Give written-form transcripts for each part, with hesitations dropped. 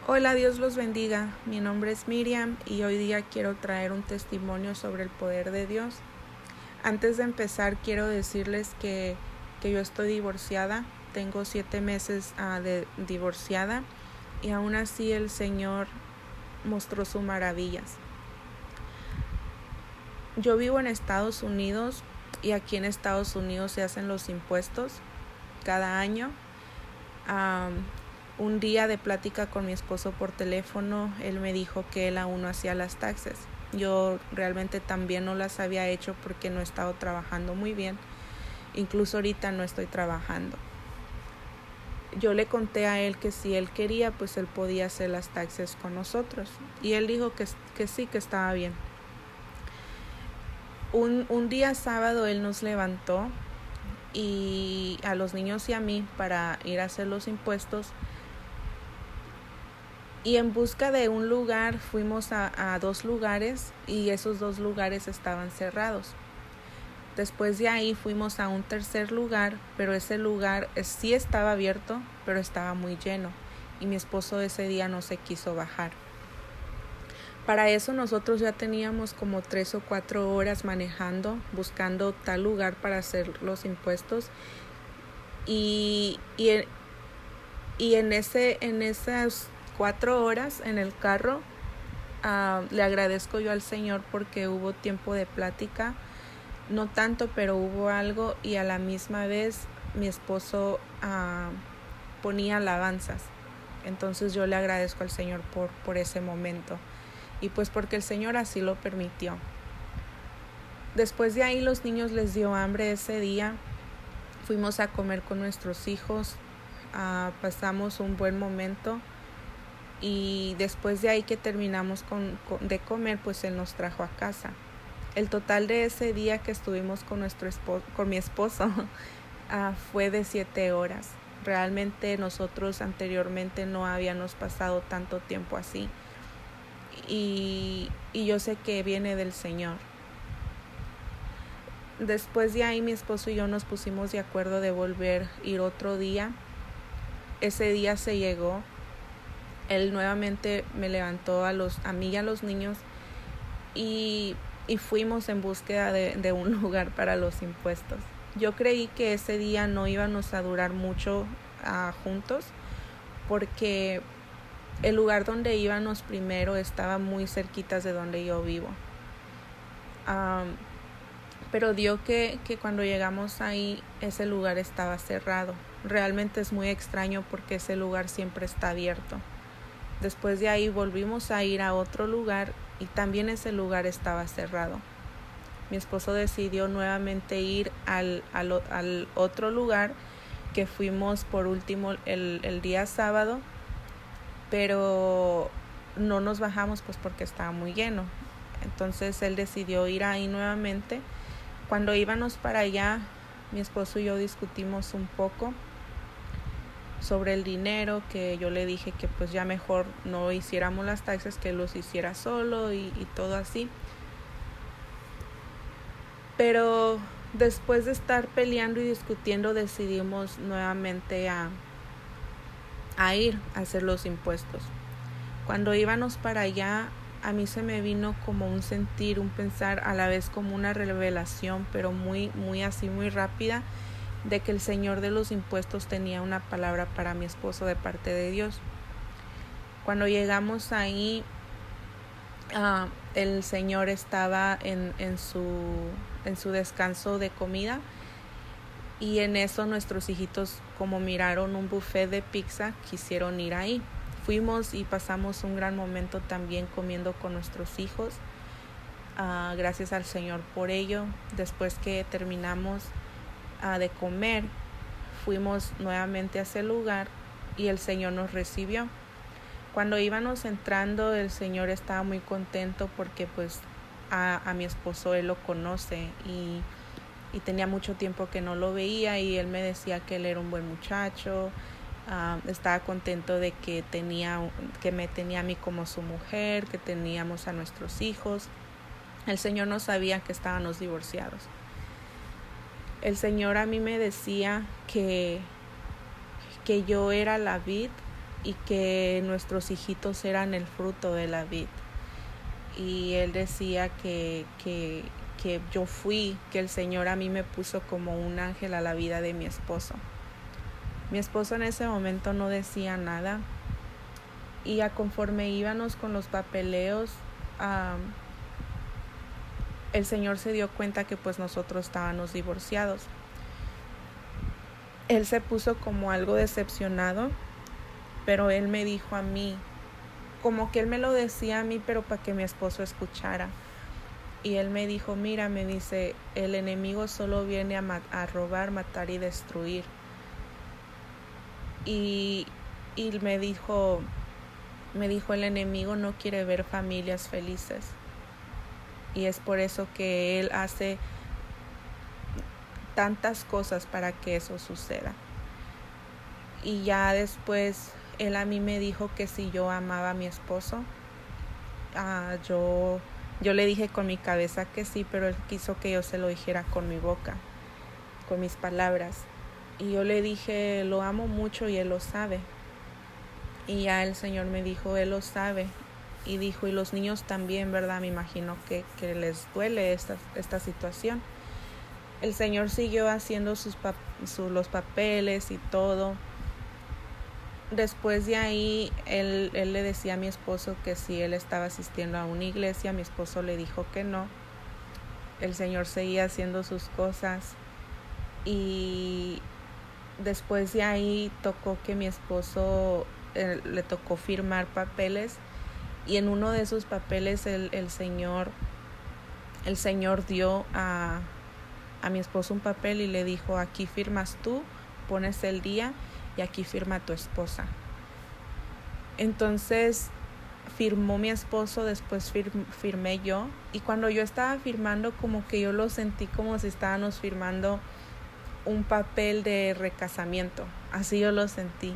Hola, Dios los bendiga. Mi nombre es Miriam y hoy día quiero traer un testimonio sobre el poder de Dios. Antes de empezar, quiero decirles que yo estoy divorciada. Tengo 7 meses de divorciada y aún así el Señor mostró sus maravillas. Yo vivo en Estados Unidos y aquí en Estados Unidos se hacen los impuestos cada año. Un día de plática con mi esposo por teléfono, él me dijo que él aún no hacía las taxes. Yo realmente también no las había hecho porque no he estado trabajando muy bien. Incluso ahorita no estoy trabajando. Yo le conté a él que si él quería, pues él podía hacer las taxes con nosotros. Y él dijo que sí, que estaba bien. Un día sábado él nos levantó y a los niños y a mí para ir a hacer los impuestos. Y en busca de un lugar fuimos a 2 lugares y esos 2 lugares estaban cerrados. Después de ahí fuimos a un tercer lugar, pero ese lugar sí estaba abierto, pero estaba muy lleno y mi esposo ese día no se quiso bajar. Para eso nosotros ya teníamos como 3 o 4 horas manejando, buscando tal lugar para hacer los impuestos y en esas 4 horas en el carro le agradezco yo al Señor porque hubo tiempo de plática, no tanto, pero hubo algo y a la misma vez mi esposo ponía alabanzas. Entonces yo le agradezco al Señor por ese momento y pues porque el Señor así lo permitió. Después de ahí los niños les dio hambre ese día, fuimos a comer con nuestros hijos, pasamos un buen momento y después de ahí que terminamos de comer, pues él nos trajo a casa. El total de ese día que estuvimos con mi esposo fue de 7 horas. Realmente nosotros anteriormente no habíamos pasado tanto tiempo así y yo sé que viene del Señor. Después de ahí mi esposo y yo nos pusimos de acuerdo de volver a ir otro día. Ese día se llegó. Él nuevamente me levantó a mí y a los niños y fuimos en búsqueda de un lugar para los impuestos. Yo creí que ese día no íbamos a durar mucho juntos porque el lugar donde íbamos primero estaba muy cerquita de donde yo vivo. Pero dio que cuando llegamos ahí ese lugar estaba cerrado. Realmente es muy extraño porque ese lugar siempre está abierto. Después de ahí volvimos a ir a otro lugar y también ese lugar estaba cerrado. Mi esposo decidió nuevamente ir al otro lugar que fuimos por último el día sábado, pero no nos bajamos pues porque estaba muy lleno. Entonces él decidió ir ahí nuevamente. Cuando íbamos para allá, mi esposo y yo discutimos un poco sobre el dinero, que yo le dije que pues ya mejor no hiciéramos las taxes, que los hiciera solo y todo así. Pero después de estar peleando y discutiendo decidimos nuevamente a ir a hacer los impuestos. Cuando íbamos para allá, a mí se me vino como un sentir, un pensar, a la vez como una revelación, pero muy así, muy rápida, de que el Señor de los impuestos tenía una palabra para mi esposo de parte de Dios. Cuando llegamos ahí, el Señor estaba en su descanso de comida y en eso nuestros hijitos, como miraron un buffet de pizza, quisieron ir ahí. Fuimos y pasamos un gran momento también comiendo con nuestros hijos. Gracias al Señor por ello. Después que terminamos de comer, fuimos nuevamente a ese lugar y el Señor nos recibió. Cuando íbamos entrando, el Señor estaba muy contento porque pues a mi esposo él lo conoce y tenía mucho tiempo que no lo veía y él me decía que él era un buen muchacho. Estaba contento de que me tenía a mí como su mujer, que teníamos a nuestros hijos. El Señor no sabía que estábamos divorciados. El Señor a mí me decía que yo era la vid y que nuestros hijitos eran el fruto de la vid. Y él decía que yo fui, que el Señor a mí me puso como un ángel a la vida de mi esposo. Mi esposo en ese momento no decía nada, y a conforme íbamos con los papeleos, el Señor se dio cuenta que pues nosotros estábamos divorciados. Él se puso como algo decepcionado, pero él me dijo a mí, como que él me lo decía a mí, pero para que mi esposo escuchara. Y él me dijo, mira, me dice, el enemigo solo viene a robar, matar y destruir. Y me dijo, el enemigo no quiere ver familias felices. Y es por eso que él hace tantas cosas para que eso suceda. Y ya después él a mí me dijo que si yo amaba a mi esposo, yo le dije con mi cabeza que sí, pero él quiso que yo se lo dijera con mi boca, con mis palabras. Y yo le dije, lo amo mucho y él lo sabe. Y ya el Señor me dijo, él lo sabe. Y dijo, y los niños también, ¿verdad? Me imagino que les duele esta situación. El Señor siguió haciendo los papeles y todo. Después de ahí, él le decía a mi esposo que si él estaba asistiendo a una iglesia, mi esposo le dijo que no. El Señor seguía haciendo sus cosas. Y después de ahí tocó que mi esposo le tocó firmar papeles. Y en uno de esos papeles el Señor dio a mi esposo un papel y le dijo, aquí firmas tú, pones el día y aquí firma tu esposa. Entonces firmó mi esposo, después firmé yo, y cuando yo estaba firmando como que yo lo sentí como si estábamos firmando un papel de recasamiento, así yo lo sentí.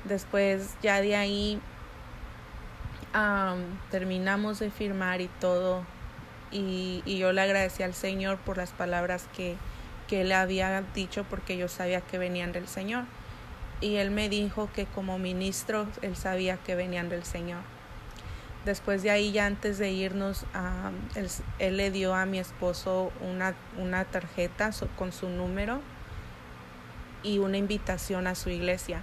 Después ya de ahí terminamos de firmar y todo, y yo le agradecí al Señor por las palabras que él había dicho, porque yo sabía que venían del Señor, y él me dijo que como ministro él sabía que venían del Señor. Después de ahí, ya antes de irnos, él le dio a mi esposo una tarjeta con su número y una invitación a su iglesia.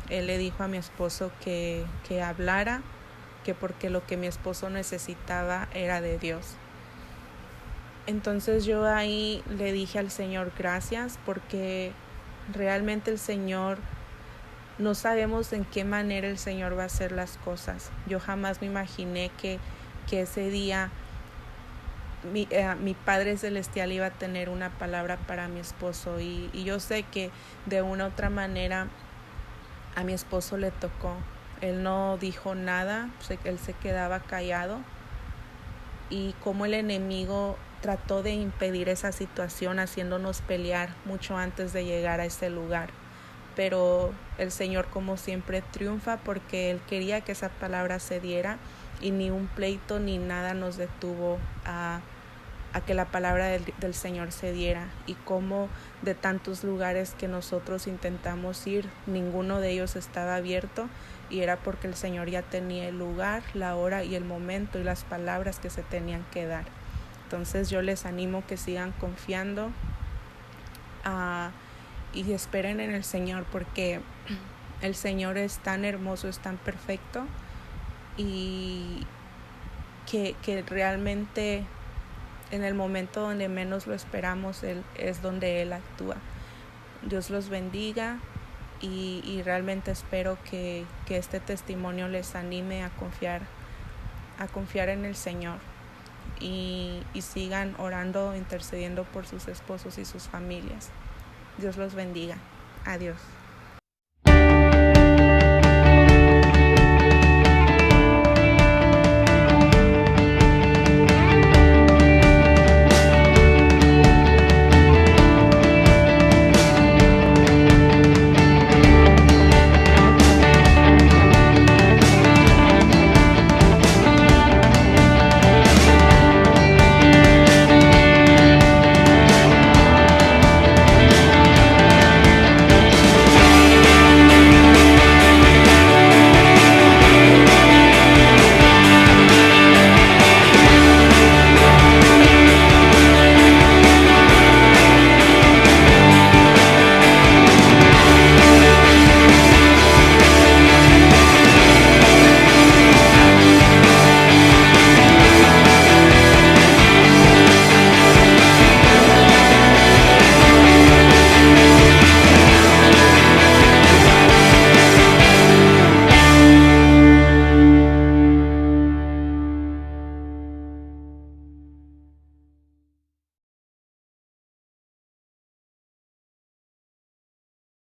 Él le dijo a mi esposo que hablara, que porque lo que mi esposo necesitaba era de Dios. Entonces yo ahí le dije al Señor gracias, porque realmente el Señor, no sabemos en qué manera el Señor va a hacer las cosas. Yo jamás me imaginé que ese día mi Padre Celestial iba a tener una palabra para mi esposo, y yo sé que de una u otra manera a mi esposo le tocó. Él no dijo nada, él se quedaba callado, y como el enemigo trató de impedir esa situación haciéndonos pelear mucho antes de llegar a ese lugar. Pero el Señor, como siempre, triunfa, porque Él quería que esa palabra se diera, y ni un pleito ni nada nos detuvo a que la palabra del Señor se diera. Y como de tantos lugares que nosotros intentamos ir, ninguno de ellos estaba abierto, y era porque el Señor ya tenía el lugar, la hora y el momento y las palabras que se tenían que dar. Entonces yo les animo que sigan confiando y esperen en el Señor, porque el Señor es tan hermoso, es tan perfecto, y que realmente en el momento donde menos lo esperamos, es donde Él actúa. Dios los bendiga, y realmente espero que este testimonio les anime a confiar en el Señor, y sigan orando, intercediendo por sus esposos y sus familias. Dios los bendiga. Adiós.